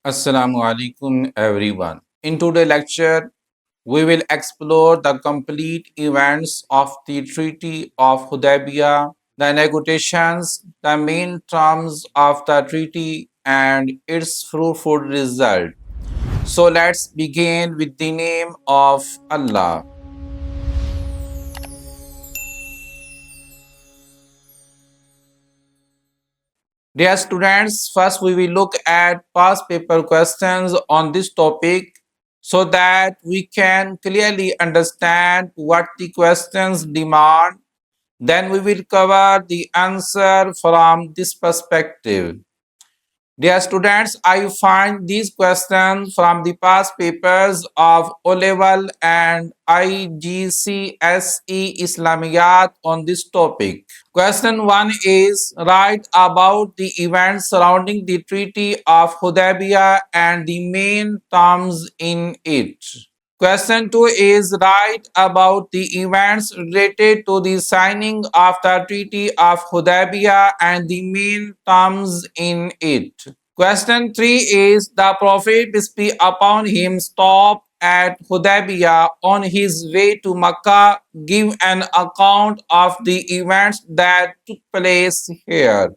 Assalamu alaikum everyone. In today's lecture, we will explore the complete events of the Treaty of Hudaibiyya, the negotiations, the main terms of the treaty, and its fruitful result. So let's begin with the name of Allah. Dear students, first we will look at past paper questions on this topic so that we can clearly understand what the questions demand. Then we will cover the answer from this perspective. Dear students, I find these questions from the past papers of O Level and IGCSE Islamiyat on this topic. Question 1 is write about the events surrounding the Treaty of Hudaibiyya and the main terms in it. Question 2 is write about the events related to the signing of the Treaty of Hudaibiyya and the main terms in it. Question 3 is the Prophet, peace be upon him, stopped at Hudaibiyya on his way to Makkah. Give an account of the events that took place here.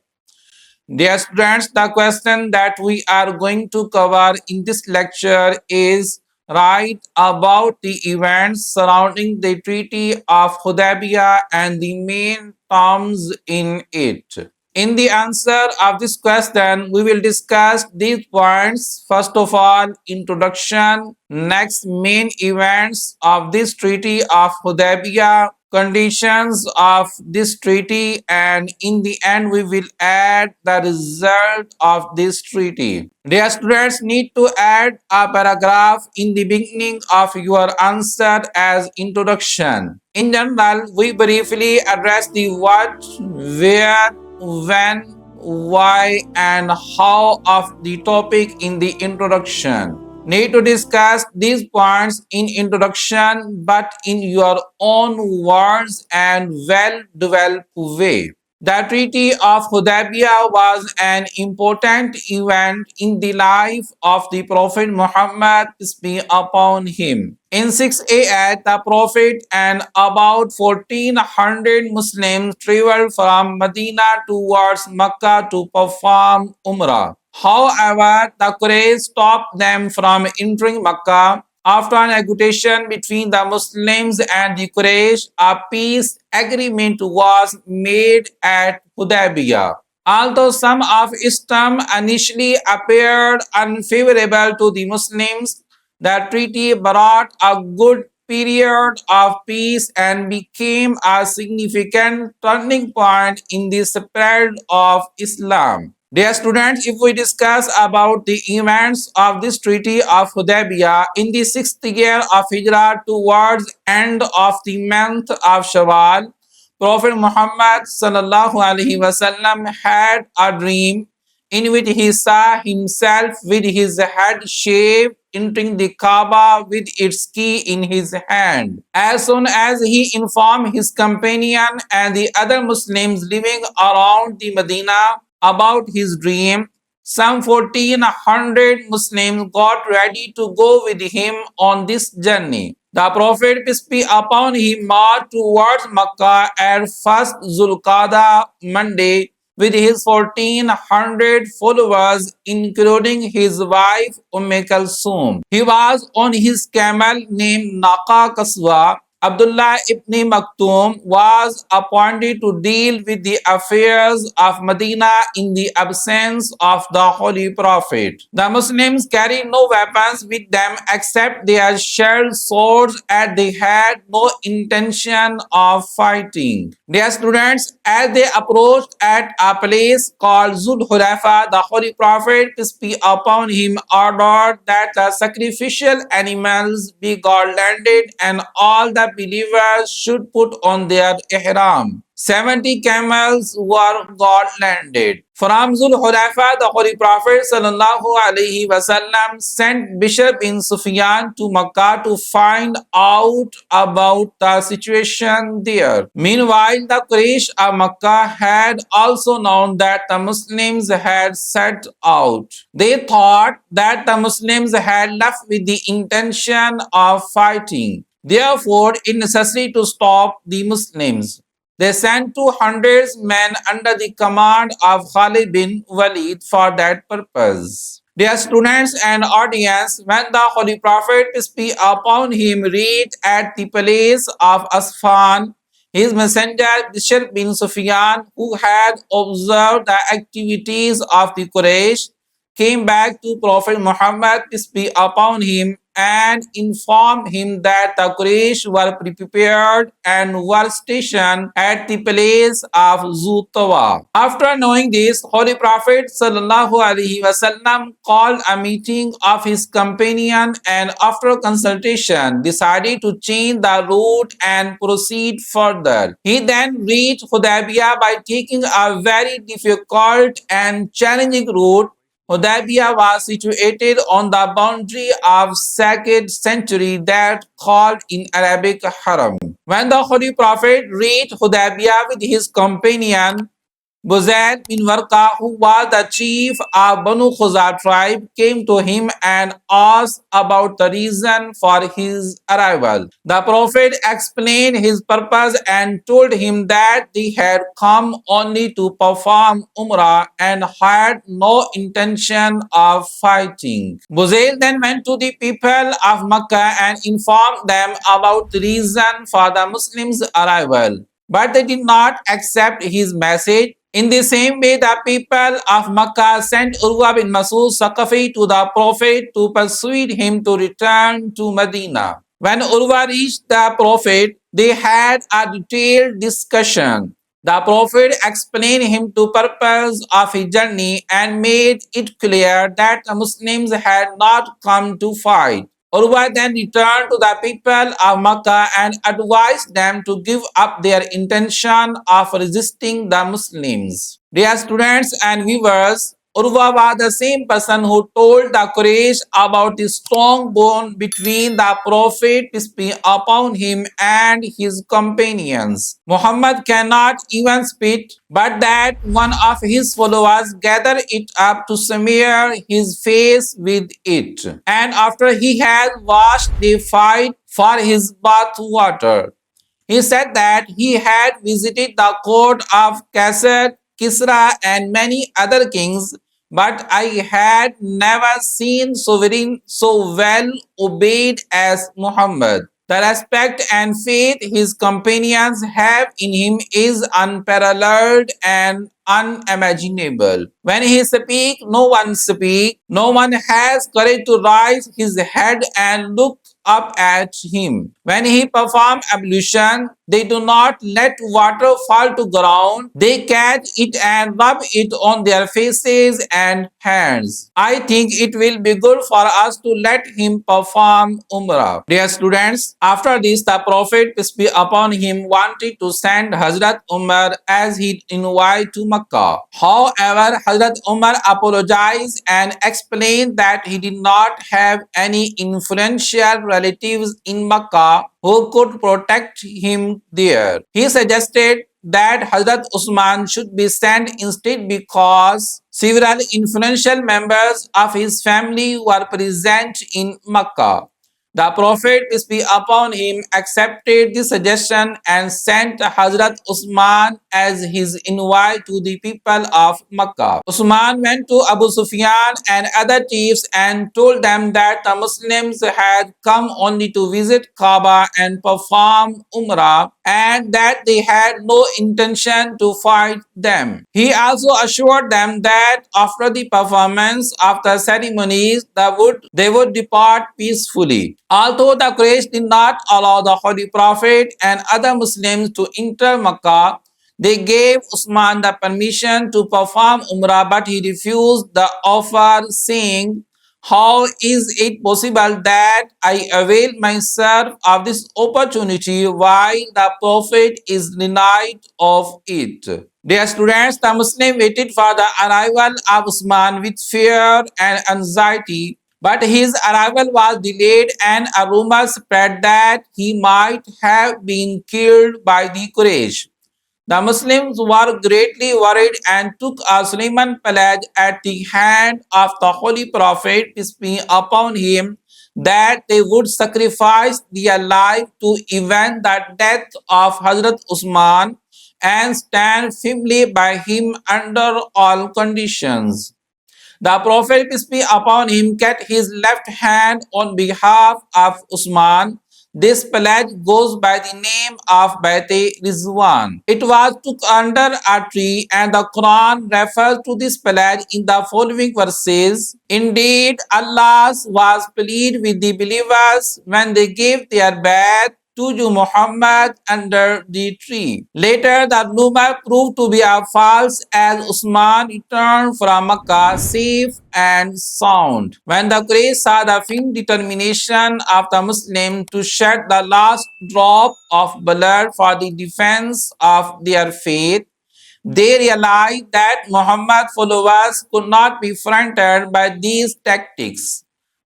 Dear students, the question that we are going to cover in this lecture is write about the events surrounding the Treaty of Hudaibiyya and the main terms in it. In the answer of this question, we will discuss these points. First of all, introduction, next main events of this Treaty of Hudaibiyya, conditions of this treaty, and in the end we will add the result of this treaty. Dear students, need to add a paragraph in the beginning of your answer as introduction. In general, we briefly address the what, where, when, why, and how of the topic in the introduction. Need to discuss these points in introduction but in your own words and well-developed way. The Treaty of Hudaibiyya was an important event in the life of the Prophet Muhammad, peace be upon him. In 6 AD, the Prophet and about 1400 Muslims traveled from Medina towards Makkah to perform Umrah. However, the Quraysh stopped them from entering Makkah. After a negotiation between the Muslims and the Quraysh, a peace agreement was made at Hudaybiyah. Although some of its terms initially appeared unfavorable to the Muslims, the treaty brought a good period of peace and became a significant turning point in the spread of Islam. Dear students, if we discuss about the events of this Treaty of Hudaibiyah in the 6th year of Hijrah towards end of the month of Shawwal, Prophet Muhammad sallallahu alaihi wasallam had a dream in which he saw himself with his head shaved entering the Kaaba with its key in his hand. As soon as he informed his companion and the other Muslims living around the Medina about his dream, some 1400 Muslims got ready to go with him on this journey. The Prophet, peace be upon him, marched towards Makkah at first Zulqada Monday with his 1400 followers, including his wife Kulsum. He was on his camel named Naqa Kaswa. Abdullah ibn Maktoum was appointed to deal with the affairs of Medina in the absence of the Holy Prophet. The Muslims carried no weapons with them except their shared swords, and they had no intention of fighting. Dear students, as they approached at a place called Zul Hulaifa, the Holy Prophet, peace be upon him, ordered that the sacrificial animals be garlanded and all the believers should put on their ihram. 70 camels were got landed. From Zul Hulaifa, the Holy Prophet ﷺ sent Bishr bin Sufyan to Makkah to find out about the situation there. Meanwhile, the Quraysh of Makkah had also known that the Muslims had set out. They thought that the Muslims had left with the intention of fighting. Therefore, it is necessary to stop the Muslims. They sent 200 men under the command of Khalid bin Walid for that purpose. Dear students and audience, when the Holy Prophet, peace be upon him, reached at the place of Asfan, his messenger Bishr bin Sufyan, who had observed the activities of the Quraysh, came back to Prophet Muhammad, peace be upon him, and informed him that the Quraysh were prepared and were stationed at the place of Tuwa. After knowing this, Holy Prophet ﷺ called a meeting of his companion and after consultation decided to change the route and proceed further. He then reached Hudaibiyya by taking a very difficult and challenging route. Hudaibiyya was situated on the boundary of sacred sanctuary that called in Arabic Haram. When the Holy Prophet reached Hudaibiyya with his companion Budail bin Warqa, who was the chief of Banu Khuzar tribe, came to him and asked about the reason for his arrival. The Prophet explained his purpose and told him that they had come only to perform Umrah and had no intention of fighting. Budail then went to the people of Makkah and informed them about the reason for the Muslims' arrival, but they did not accept his message. In the same way, the people of Makkah sent Urwah bin Masud Saqafi to the Prophet to persuade him to return to Madinah. When Urwah reached the Prophet, they had a detailed discussion. The Prophet explained him the purpose of his journey and made it clear that the Muslims had not come to fight. Urwah then returned to the people of Makkah and advised them to give up their intention of resisting the Muslims. Dear students and viewers, Urwah was the same person who told the Quraysh about the strong bond between the Prophet, peace be upon him, and his companions. Muhammad cannot even spit, but that one of his followers gathered it up to smear his face with it. And after he had washed, they fight for his bath water. He said that he had visited the court of Kaisar, Kisra, and many other kings, but I had never seen sovereign so well obeyed as Muhammad. The respect and faith his companions have in him is unparalleled and unimaginable. When he speaks, no one speaks. No one has courage to raise his head and look up at him. When he performs ablution, they do not let water fall to ground. They catch it and rub it on their faces and hands. I think it will be good for us to let him perform Umrah. Dear students, after this, the Prophet, peace be upon him, wanted to send Hazrat Umar as his envoy to Makkah. However, Hazrat Umar apologized and explained that he did not have any influential relatives in Makkah who could protect him there. He suggested that Hazrat Uthman should be sent instead because several influential members of his family were present in Makkah. The Prophet, peace be upon him, accepted the suggestion and sent Hazrat Uthman as his envoy to the people of Makkah. Uthman went to Abu Sufyan and other chiefs and told them that the Muslims had come only to visit Kaaba and perform Umrah and that they had no intention to fight them. He also assured them that after the performance of the ceremonies, they would depart peacefully. Although the Quraysh did not allow the Holy Prophet and other Muslims to enter Makkah, they gave Uthman the permission to perform Umrah, but he refused the offer, saying, How is it possible that I avail myself of this opportunity while the Prophet is denied of it? Dear students, the Muslim waited for the arrival of Uthman with fear and anxiety, but his arrival was delayed and a rumor spread that he might have been killed by the Quraysh. The Muslims were greatly worried and took a solemn pledge at the hand of the Holy Prophet, peace be upon him, that they would sacrifice their life to avenge the death of Hazrat Uthman and stand firmly by him under all conditions. The Prophet, peace be upon him, kept his left hand on behalf of Uthman. This pledge goes by the name of Ar-Rizwan. It was took under a tree, and the Quran refers to this pledge in the following verses. Indeed, Allah was pleased with the believers when they gave their bath to you, Muhammad, under the tree. Later, the rumor proved to be a false as Uthman returned from Makkah safe and sound. When the Quraysh saw the firm determination of the Muslims to shed the last drop of blood for the defense of their faith, they realized that Muhammad's followers could not be fronted by these tactics.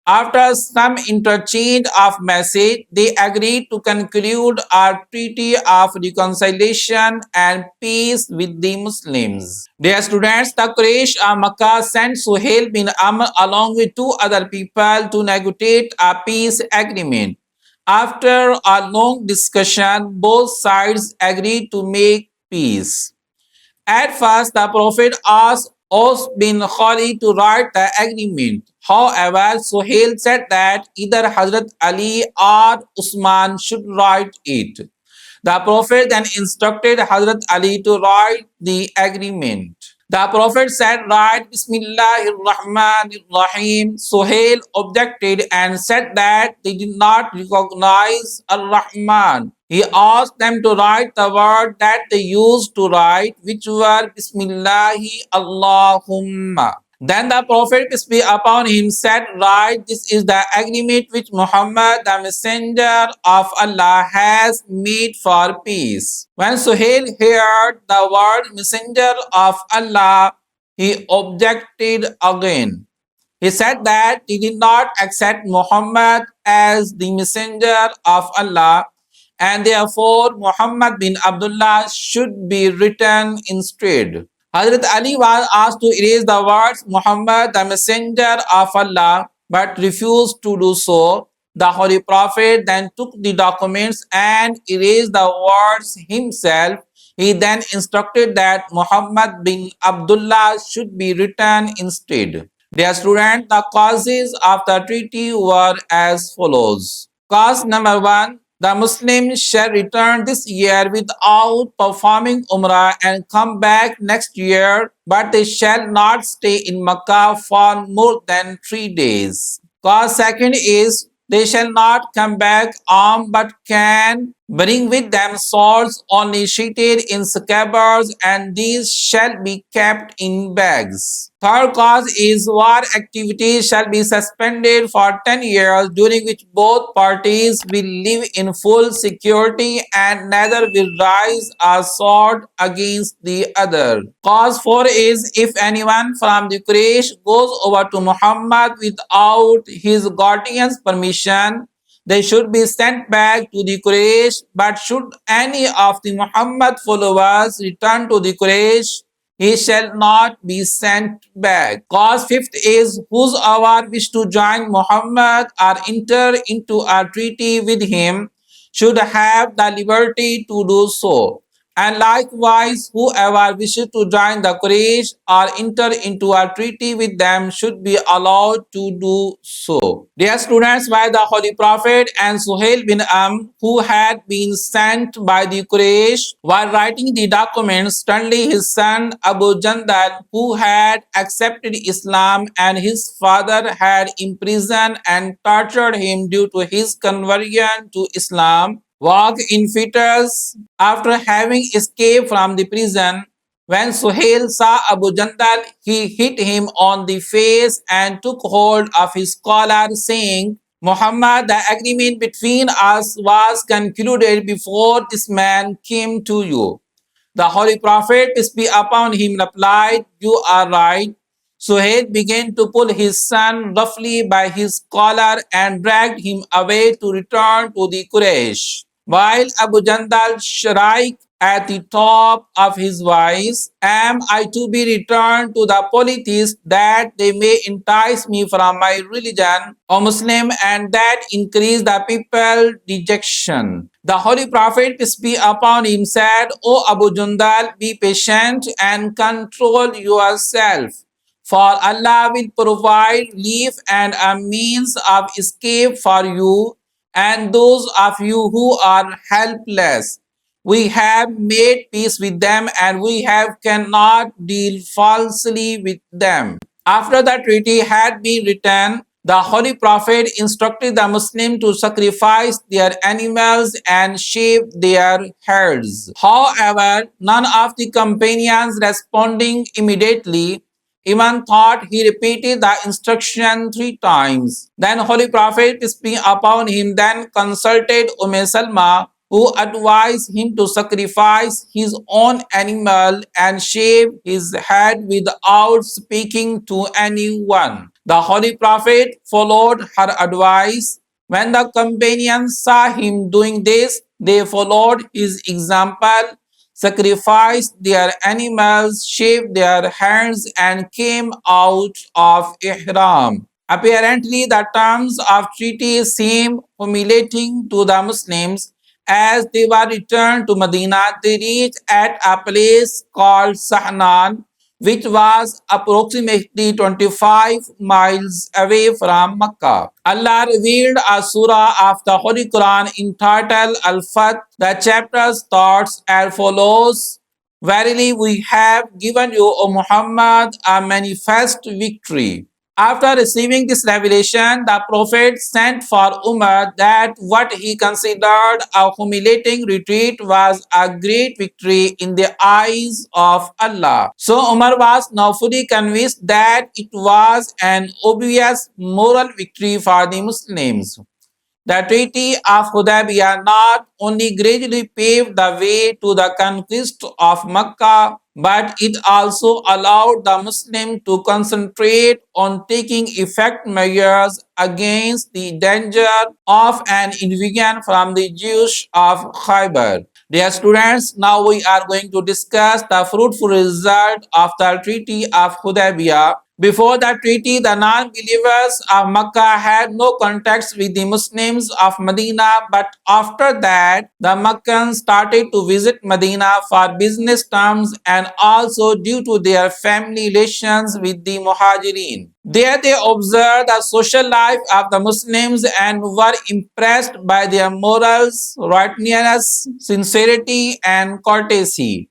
After some interchange of message, they agreed to conclude a treaty of reconciliation and peace with the Muslims. Dear students, the Quraysh of Makkah sent Suhail bin Amr along with two other people to negotiate a peace agreement. After a long discussion, both sides agreed to make peace. At first, the Prophet asked Aus bin Khalid to write the agreement. However, Suhail said that either Hazrat Ali or Uthman should write it. The Prophet then instructed Hazrat Ali to write the agreement. The Prophet said, write Bismillahir Rahmanir Rahim. Suhail objected and said that they did not recognize Ar-Rahman. He asked them to write the word that they used to write, which were Bismillahi Allahumma. Then the Prophet, peace be upon him, said, right, this is the agreement which Muhammad, the messenger of Allah, has made for peace. When Suhail heard the word messenger of Allah, he objected again. He said that he did not accept Muhammad as the messenger of Allah, and therefore Muhammad bin Abdullah should be written instead. Hazrat Ali was asked to erase the words Muhammad, the messenger of Allah, but refused to do so. The Holy Prophet then took the documents and erased the words himself. He then instructed that Muhammad bin Abdullah should be written instead. Dear students, the causes of the treaty were as follows. Cause number one, the Muslims shall return this year without performing Umrah and come back next year, but they shall not stay in Makkah for more than 3 days. Cause second is they shall not come back armed but can bring with them swords only sheathed in scabbards, and these shall be kept in bags. Third cause is war activities shall be suspended for 10 years, during which both parties will live in full security and neither will rise a sword against the other. Cause 4 is if anyone from the Quraysh goes over to Muhammad without his guardian's permission, they should be sent back to the Quraysh, but should any of the Muhammad followers return to the Quraysh, he shall not be sent back. Cause fifth is whosoever wish to join Muhammad or enter into a treaty with him should have the liberty to do so. And likewise, whoever wishes to join the Quraysh or enter into a treaty with them should be allowed to do so. Dear students, by the Holy Prophet and Suhail bin Amr, who had been sent by the Quraysh, while writing the documents, suddenly his son Abu Jandal, who had accepted Islam and his father had imprisoned and tortured him due to his conversion to Islam, walked in fetters after having escaped from the prison. When Suhail saw Abu Jandal, he hit him on the face and took hold of his collar, saying, Muhammad, the agreement between us was concluded before this man came to you. The Holy Prophet, peace be upon him, replied, You are right. Suhail began to pull his son roughly by his collar and dragged him away to return to the Quraysh. While Abu Jandal shrieked at the top of his voice, Am I to be returned to the polytheists that they may entice me from my religion, O Muslim, and that increase the people dejection? The Holy Prophet, peace be upon him, said, O Abu Jandal, be patient and control yourself. For Allah will provide relief and a means of escape for you and those of you who are helpless. We have made peace with them and we have cannot deal falsely with them. After the treaty had been written, the Holy Prophet instructed the Muslims to sacrifice their animals and shave their heads. However, none of the companions responding immediately even thought he repeated the instruction 3 times. Then Holy Prophet, peace be upon him, then consulted Salma, who advised him to sacrifice his own animal and shave his head without speaking to anyone. The Holy Prophet followed her advice. When the companions saw him doing this, they followed his example, sacrificed their animals, shaved their hands, and came out of Ihram. Apparently, the terms of treaty seemed humiliating to the Muslims. As they were returned to Medina, they reached at a place called Sahnan, which was approximately 25 miles away from Makkah. Allah revealed a surah of the Holy Quran entitled Al-Fath. The chapter starts as follows. Verily we have given you, O Muhammad, a manifest victory. After receiving this revelation, the Prophet sent for Umar that what he considered a humiliating retreat was a great victory in the eyes of Allah. So Umar was now fully convinced that it was an obvious moral victory for the Muslims. The Treaty of Hudaibiyya not only gradually paved the way to the conquest of Makkah, but it also allowed the Muslims to concentrate on taking effective measures against the danger of an invasion from the Jews of Khaybar. Dear students, now we are going to discuss the fruitful result of the Treaty of Hudaibiyah. Before the treaty, the non-believers of Makkah had no contacts with the Muslims of Medina, but after that, the Meccans started to visit Medina for business terms and also due to their family relations with the Muhajirin. There they observed the social life of the Muslims and were impressed by their morals, righteousness, sincerity, and courtesy.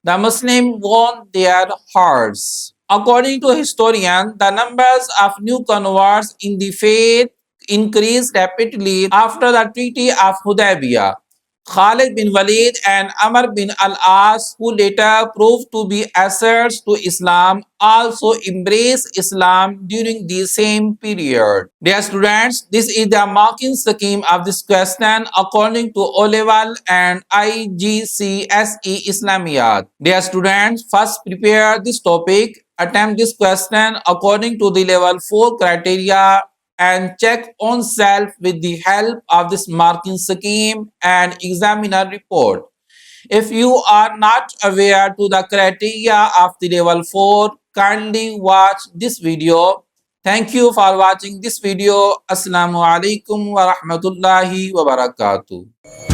The Muslims won their hearts. According to historians, the numbers of new converts in the faith increased rapidly after the Treaty of Hudaibiyah. Khalid bin Walid and Umar bin al-As, who later proved to be asserts to Islam, also embraced Islam during the same period. Dear students, this is the marking scheme of this question according to O Level and IGCSE Islamiyat. Dear students, first prepare this topic, attempt this question according to the level 4 criteria and check on self with the help of this marking scheme and examiner report. If you are not aware to the criteria of the level 4, kindly watch this video. Thank you for watching this video. Assalamu alaikum wa rahmatullahi wa barakatuh.